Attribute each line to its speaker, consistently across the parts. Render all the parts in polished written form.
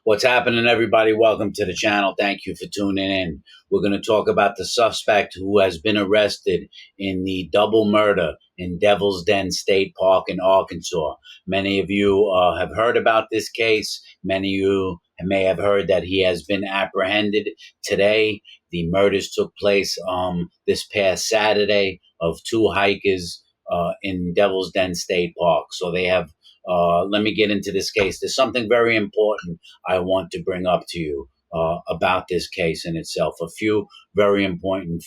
Speaker 1: What's happening, everybody? Welcome to the channel. Thank you for tuning in. We're going to talk about the suspect who has been arrested in the double murder in Devil's Den State Park in Arkansas. Many of you have heard about this case. Many of you may have heard that he has been apprehended today. The murders took place this past Saturday of two hikers in Devil's Den State Park. So they have, let me get into this case. There's something very important I want to bring up to you about this case in itself. A few very important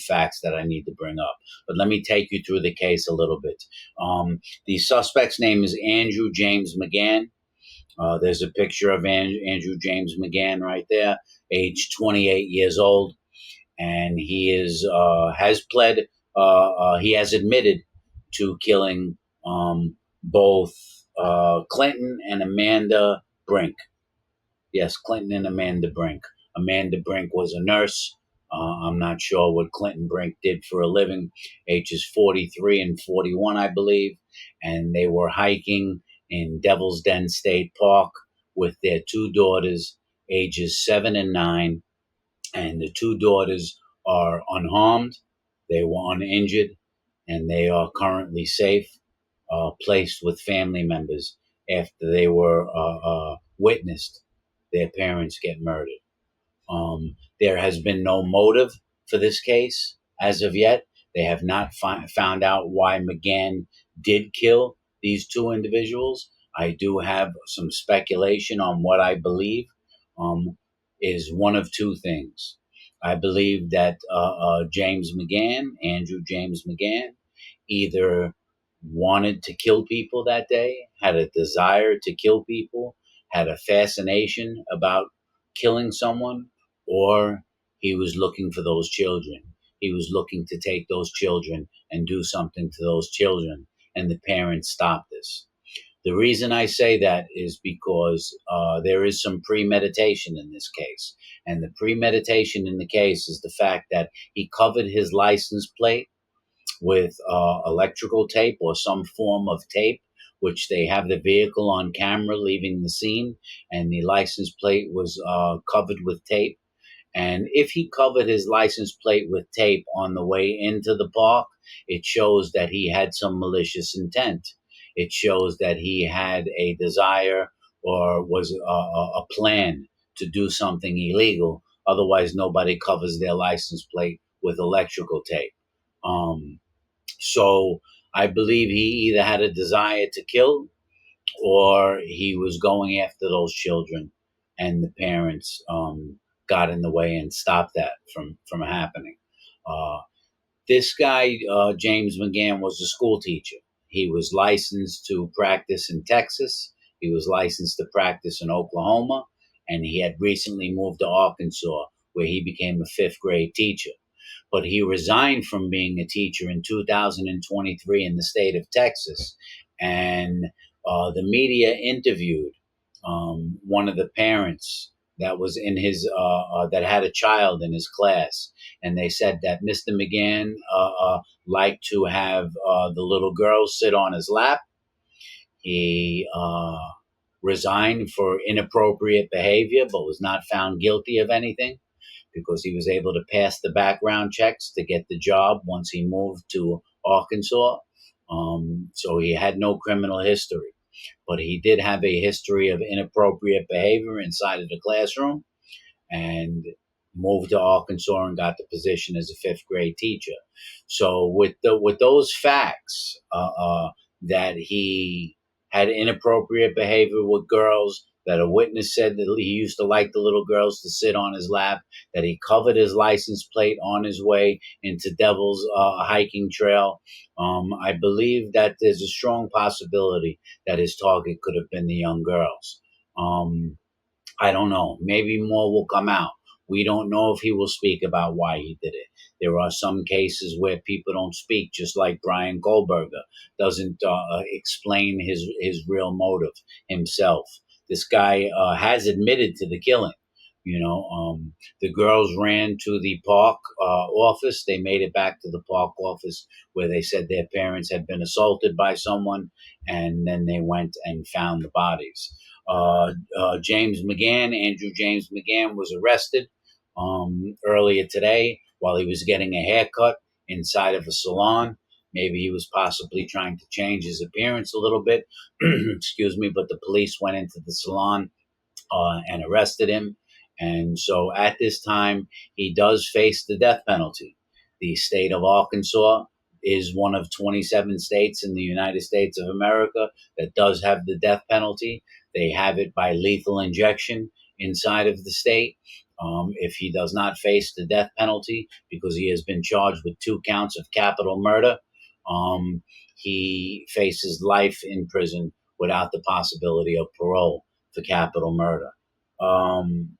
Speaker 1: facts that I need to bring up. But let me take you through the case a little bit. The suspect's name is Andrew James McGann. There's a picture of Andrew James McGann right there, age 28 years old, and he has pled. He has admitted to killing both Clinton and Amanda Brink. Yes, Clinton and Amanda Brink. Amanda Brink was a nurse. I'm not sure what Clinton Brink did for a living. Ages 43 and 41, I believe. And they were hiking in Devil's Den State Park with their two daughters, ages 7 and 9. And the two daughters are unharmed. They were uninjured, and they are currently safe, placed with family members after they were witnessed their parents get murdered. There has been no motive for this case as of yet. They have not found out why McGann did kill these two individuals. I do have some speculation on what I believe is one of two things. I believe that Andrew James McGann, either wanted to kill people that day, had a desire to kill people, had a fascination about killing someone, or he was looking for those children. He was looking to take those children and do something to those children, and the parents stopped this. The reason I say that is because there is some premeditation in this case. And the premeditation in the case is the fact that he covered his license plate with electrical tape or some form of tape, which they have the vehicle on camera leaving the scene, and the license plate was covered with tape. And if he covered his license plate with tape on the way into the park, it shows that he had some malicious intent. It shows that he had a desire or was a plan to do something illegal. Otherwise, nobody covers their license plate with electrical tape. So I believe he either had a desire to kill or he was going after those children, and the parents got in the way and stopped that from happening. Uh, this guy, James McGann, was a school teacher. He was licensed to practice in Texas. He was licensed to practice in Oklahoma, and he had recently moved to Arkansas, where he became a fifth grade teacher. But he resigned from being a teacher in 2023 in the state of Texas. And the media interviewed one of the parents that was in his that had a child in his class, and they said that Mr. McGann liked to have the little girl sit on his lap. He resigned for inappropriate behavior, but was not found guilty of anything because he was able to pass the background checks to get the job once he moved to Arkansas. So he had no criminal history, but he did have a history of inappropriate behavior inside of the classroom, and moved to Arkansas and got the position as a fifth grade teacher. So with those facts, that he had inappropriate behavior with girls, that a witness said that he used to like the little girls to sit on his lap, that he covered his license plate on his way into Devil's hiking trail. I believe that there's a strong possibility that his target could have been the young girls. I don't know. Maybe more will come out. We don't know if he will speak about why he did it. There are some cases where people don't speak, just like Brian Goldberger doesn't explain his real motive himself. This guy has admitted to the killing. The girls ran to the park office. They made it back to the park office where they said their parents had been assaulted by someone, and then they went and found the bodies. James McGann, Andrew James McGann, was arrested earlier today while he was getting a haircut inside of a salon. Maybe he was possibly trying to change his appearance a little bit. Excuse me, but the police went into the salon and arrested him. And so at this time, he does face the death penalty. The state of Arkansas is one of 27 states in the United States of America that does have the death penalty. They have it by lethal injection inside of the state. If he does not face the death penalty because he has been charged with 2 counts of capital murder, he faces life in prison without the possibility of parole for capital murder. Um,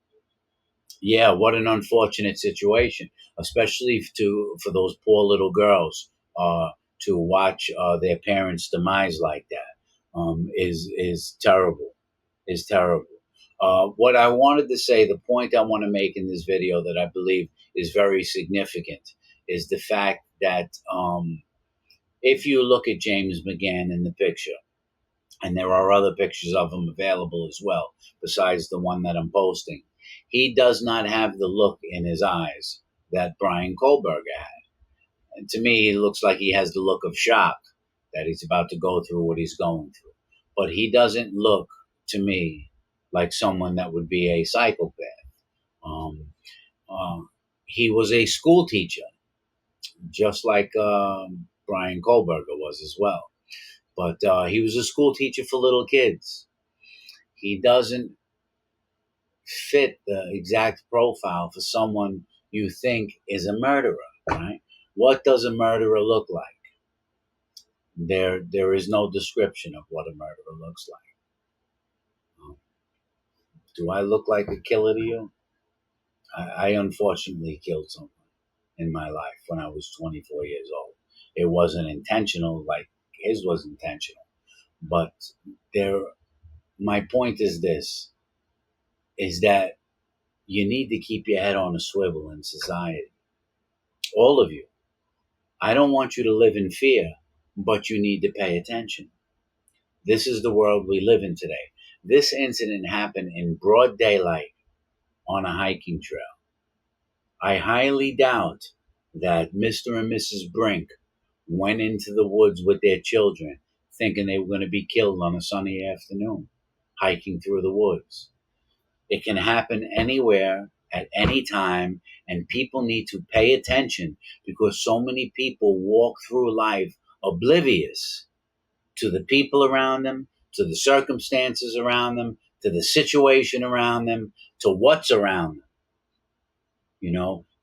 Speaker 1: yeah, what an unfortunate situation, especially for those poor little girls to watch their parents' demise like that is terrible. Is terrible. What I wanted to say, the point I want to make in this video that I believe is very significant, is the fact that if you look at James McGann in the picture, and there are other pictures of him available as well, besides the one that I'm posting. He does not have the look in his eyes that Brian Kohlberger had. And to me, he looks like he has the look of shock that he's about to go through what he's going through. But he doesn't look, to me, like someone that would be a psychopath. Um, uh, he was a school teacher, just like Brian Kohlberger was as well. But he was a school teacher for little kids. He doesn't fit the exact profile for someone you think is a murderer, right? What does a murderer look like? There is no description of what a murderer looks like. Do I look like a killer to you? I unfortunately killed someone in my life when I was 24 years old. It wasn't intentional like his was intentional. But there, my point is this, is that you need to keep your head on a swivel in society. All of you. I don't want you to live in fear, but you need to pay attention. This is the world we live in today. This incident happened in broad daylight on a hiking trail. I highly doubt that Mr. and Mrs. Brink went into the woods with their children thinking they were going to be killed on a sunny afternoon, hiking through the woods. It can happen anywhere at any time, and people need to pay attention because so many people walk through life oblivious to the people around them, to the circumstances around them, to the situation around them, to what's around them,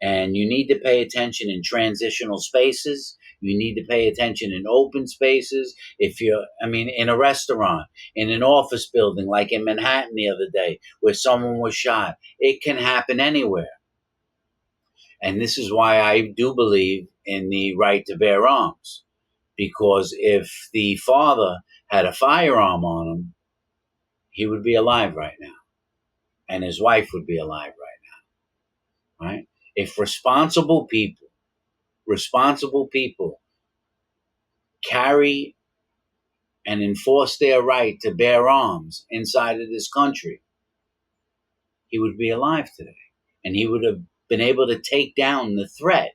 Speaker 1: and you need to pay attention in transitional spaces. You need to pay attention in open spaces. In a restaurant, in an office building, like in Manhattan the other day, where someone was shot, it can happen anywhere. And this is why I do believe in the right to bear arms. Because if the father had a firearm on him, he would be alive right now. And his wife would be alive right now. Right? If responsible people carry and enforce their right to bear arms inside of this country, he would be alive today. And he would have been able to take down the threat.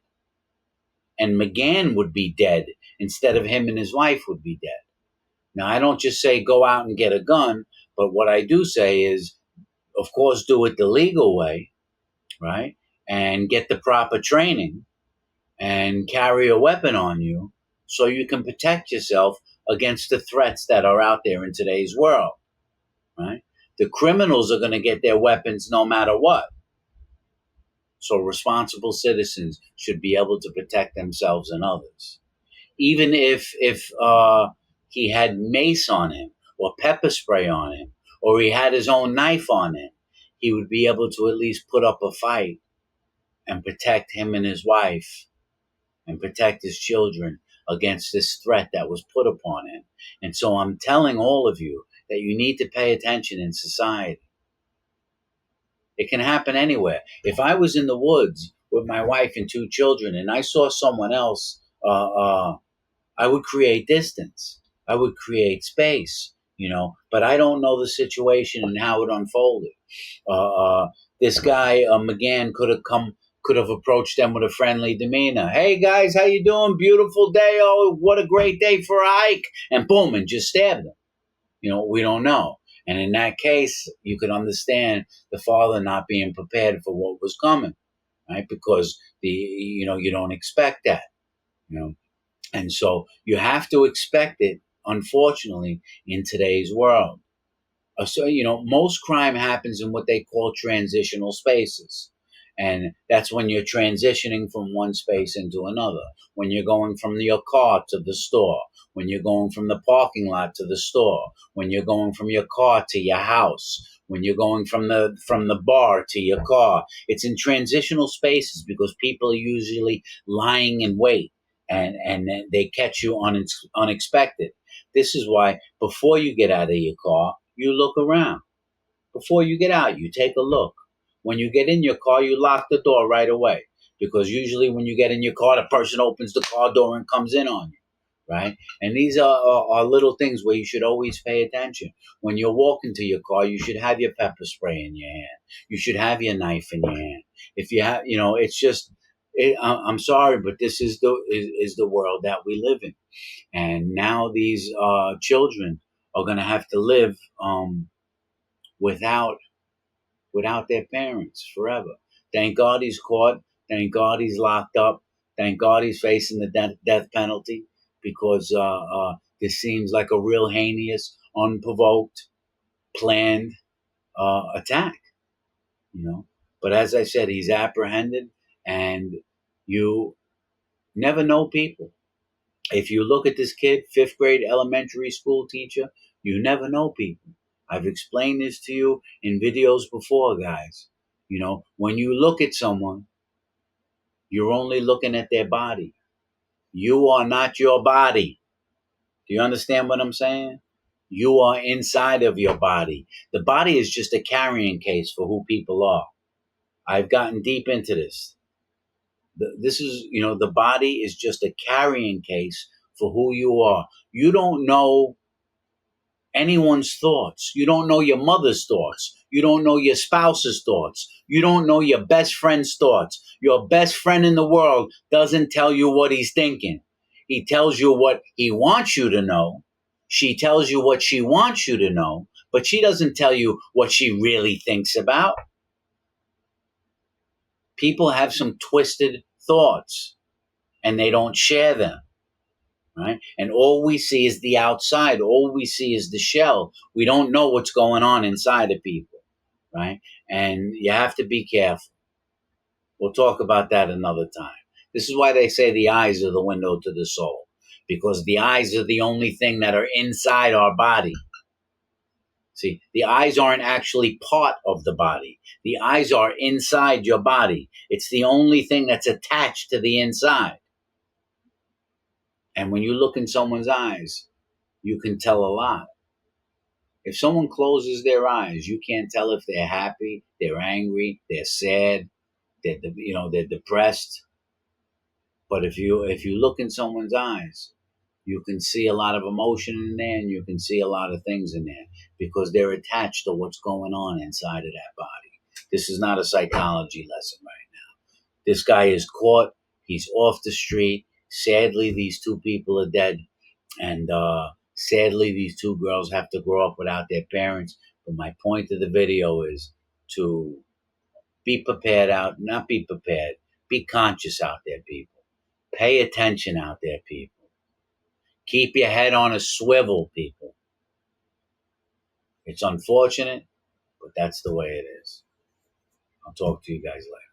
Speaker 1: And McGann would be dead instead of him and his wife would be dead. Now, I don't just say go out and get a gun, but what I do say is, of course, do it the legal way, right? And get the proper training and carry a weapon on you so you can protect yourself against the threats that are out there in today's world, right? The criminals are going to get their weapons no matter what. So responsible citizens should be able to protect themselves and others. Even if he had mace on him or pepper spray on him or he had his own knife on him, he would be able to at least put up a fight and protect him and his wife and protect his children against this threat that was put upon him. And so I'm telling all of you that you need to pay attention in society. It can happen anywhere. If I was in the woods with my wife and 2 children and I saw someone else, I would create distance. I would create space. But I don't know the situation and how it unfolded. This guy McGann could have approached them with a friendly demeanor. Hey guys, how you doing? Beautiful day. Oh, what a great day for a hike! And boom, and just stabbed them. We don't know. And in that case, you could understand the father not being prepared for what was coming, right? Because you don't expect that, you know. And so you have to expect it, unfortunately, in today's world. So, most crime happens in what they call transitional spaces. And that's when you're transitioning from one space into another. When you're going from your car to the store. When you're going from the parking lot to the store. When you're going from your car to your house. When you're going from the bar to your car. It's in transitional spaces because people are usually lying in wait, and they catch you unexpected. This is why before you get out of your car, you look around. Before you get out, you take a look. When you get in your car, you lock the door right away. Because usually when you get in your car, the person opens the car door and comes in on you, right? And these are little things where you should always pay attention. When you're walking to your car, you should have your pepper spray in your hand. You should have your knife in your hand. If you have, it's just, I'm sorry, but this is the world that we live in. And now these children are going to have to live without their parents forever. Thank God he's caught. Thank God he's locked up. Thank God he's facing the death penalty, because this seems like a real heinous, unprovoked, planned attack. But as I said, he's apprehended, and you never know people. If you look at this kid, fifth grade elementary school teacher, you never know people. I've explained this to you in videos before, guys. When you look at someone, you're only looking at their body. You are not your body. Do you understand what I'm saying? You are inside of your body. The body is just a carrying case for who people are. I've gotten deep into this. This is, the body is just a carrying case for who you are. You don't know anyone's thoughts. You don't know your mother's thoughts. You don't know your spouse's thoughts. You don't know your best friend's thoughts. Your best friend in the world doesn't tell you what he's thinking. He tells you what he wants you to know. She tells you what she wants you to know, but she doesn't tell you what she really thinks about. People have some twisted thoughts, and they don't share them. Right? And all we see is the outside. All we see is the shell. We don't know what's going on inside of people, right? And you have to be careful. We'll talk about that another time. This is why they say the eyes are the window to the soul, because the eyes are the only thing that are inside our body. See, the eyes aren't actually part of the body. The eyes are inside your body. It's the only thing that's attached to the inside. And when you look in someone's eyes, you can tell a lot. If someone closes their eyes, you can't tell if they're happy, they're angry, they're sad, they're depressed. But if you look in someone's eyes, you can see a lot of emotion in there, and you can see a lot of things in there, because they're attached to what's going on inside of that body. This is not a psychology lesson right now. This guy is caught. He's off the street. Sadly, these two people are dead. And sadly, these two girls have to grow up without their parents. But my point of the video is to not be prepared, be conscious out there, people. Pay attention out there, people. Keep your head on a swivel, people. It's unfortunate, but that's the way it is. I'll talk to you guys later.